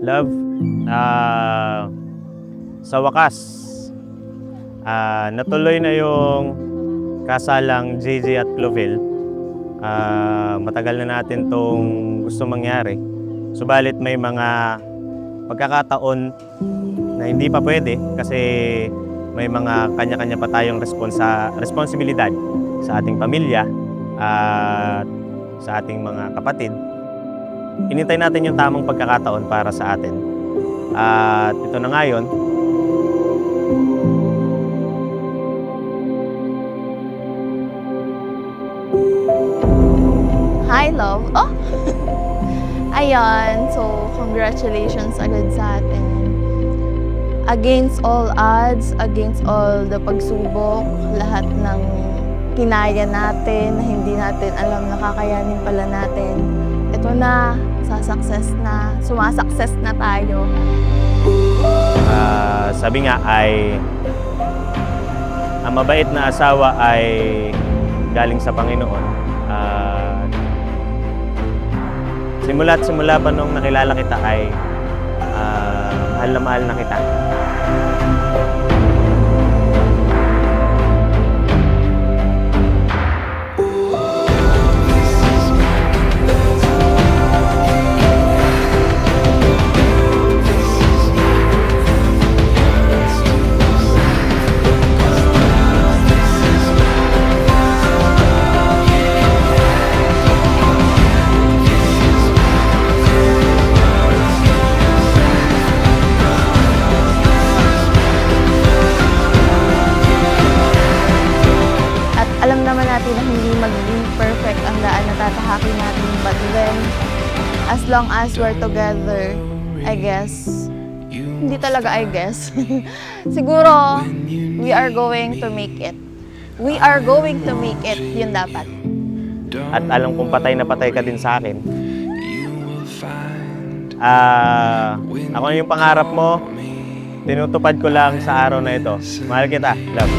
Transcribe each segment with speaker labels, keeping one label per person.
Speaker 1: Love, sa wakas, natuloy na yung kasalang JJ at Cloville. Matagal na natin tong gusto mangyari. Subalit may mga pagkakataon na hindi pa pwede kasi may mga kanya-kanya pa tayong responsibilidad sa ating pamilya at sa ating mga kapatid. Hinintay natin yung tamang pagkakataon para sa atin. At ito na nga yun.
Speaker 2: Hi, love. Oh! Ayan, so congratulations agad sa atin. Against all odds, against all the pagsubok, lahat ng kinaya natin, na hindi natin alam na kakayanin pala natin. Ito na, sumasakses na tayo.
Speaker 1: Sabi nga ay ang mabait na asawa ay galing sa Panginoon. Simula pa nung nakilala kita ay mahal na mahal na kita.
Speaker 2: Alam naman natin na hindi magiging perfect ang daan na tatahakin natin. But then, as long as we're together, I guess, hindi talaga I guess, siguro, we are going to make it. We are going to make it, yun dapat.
Speaker 1: At alam kong patay na patay ka din sa akin. Ako na yung pangarap mo, tinutupad ko lang sa araw na ito. Mahal kita, love.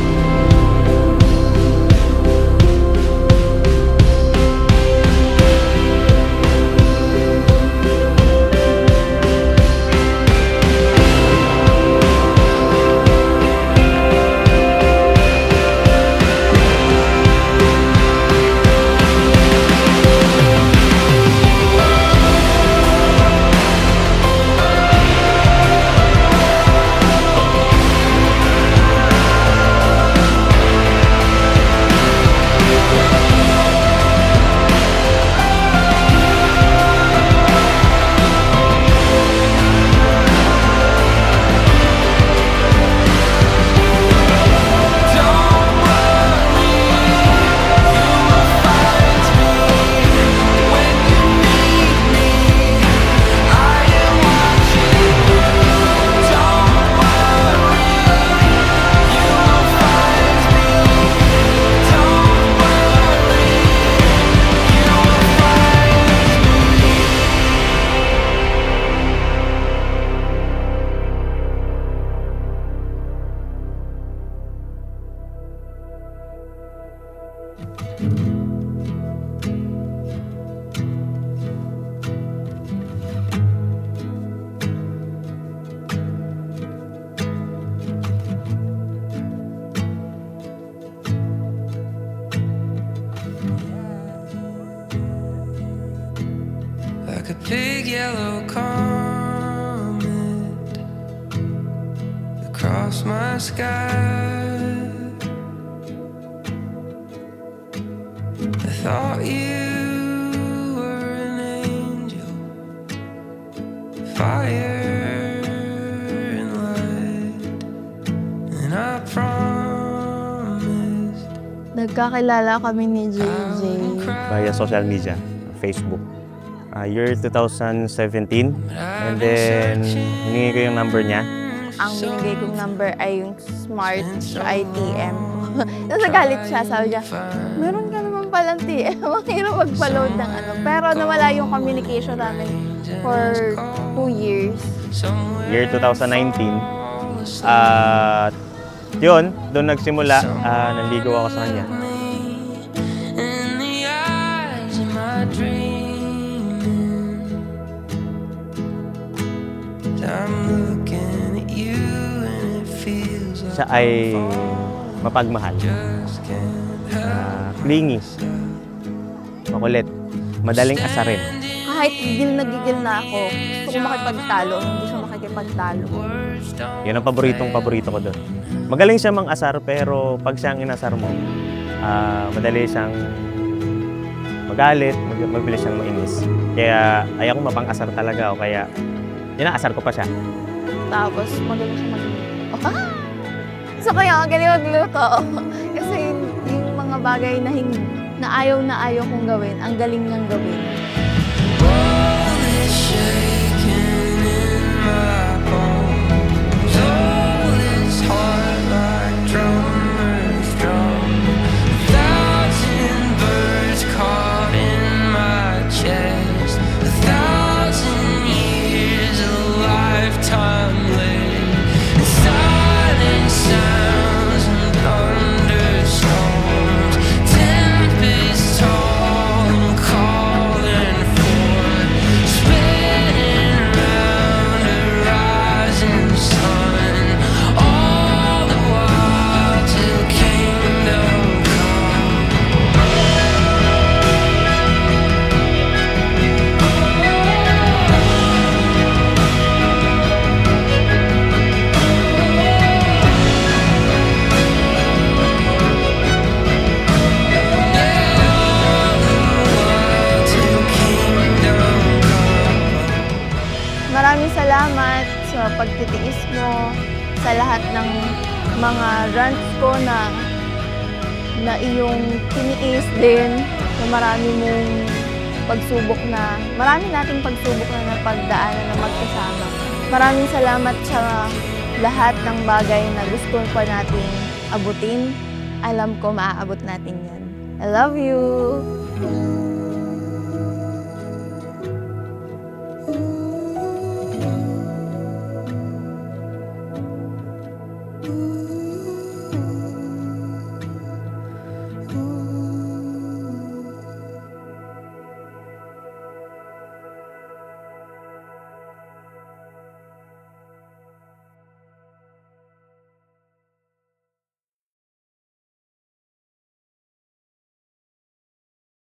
Speaker 3: Like a big yellow comet across my sky. I thought you were an angel, fire and light, and I promised
Speaker 2: Nagkakilala kami ni JJ.
Speaker 1: Via social media, Facebook. Year 2017. And then, hiningi ko yung number niya.
Speaker 2: Ang binigay kong number ay yung Smart ITM. Nasagalit siya, sabi niya, meron ka naman palang TM, mahirap magpa-load ng ano. Pero nawala yung communication namin for 2 years.
Speaker 1: Year 2019. At yun, doon nagsimula, naligaw ako sa kanya.
Speaker 3: in the eyes of my dreaming. I'm looking at you and it feels like
Speaker 1: Siya ay mapagmahal,
Speaker 3: just can't help.
Speaker 1: clingy, makulit, madaling asarin.
Speaker 2: Kahit gigil na ako, gusto ko makipagtalo, hindi siya makikipagtalo.
Speaker 1: Yun ang paborito ko doon. Magaling siya mang-asar pero pag siyang inasar mo, madali siyang magalit, mabilis siyang mainis. Kaya ayaw kong mapang-asar talaga o kaya inaasar ko pa siya.
Speaker 2: Tapos magaling siya magluto. So kaya ang galing magluto. Kasi yung mga bagay na ayaw kong gawin, ang galing niyang gawin.
Speaker 3: All is shaking in my bones. All is hard like drummers drum. 1,000 birds caught in my chest. 1,000 years, a lifetime lived. And silent sounds and thunderstorms. Tempest tall and calling forth. Spinning round a rising sun. All the while till kingdom come. Till kingdom come.
Speaker 2: Maraming salamat sa pagtitiis mo, sa lahat ng mga rants ko na iyong tiniis din, na marami nating pagsubok na napagdaanan na magkasama. Maraming salamat sa lahat ng bagay na gusto pa nating abutin. Alam ko maaabot natin yan. I love you!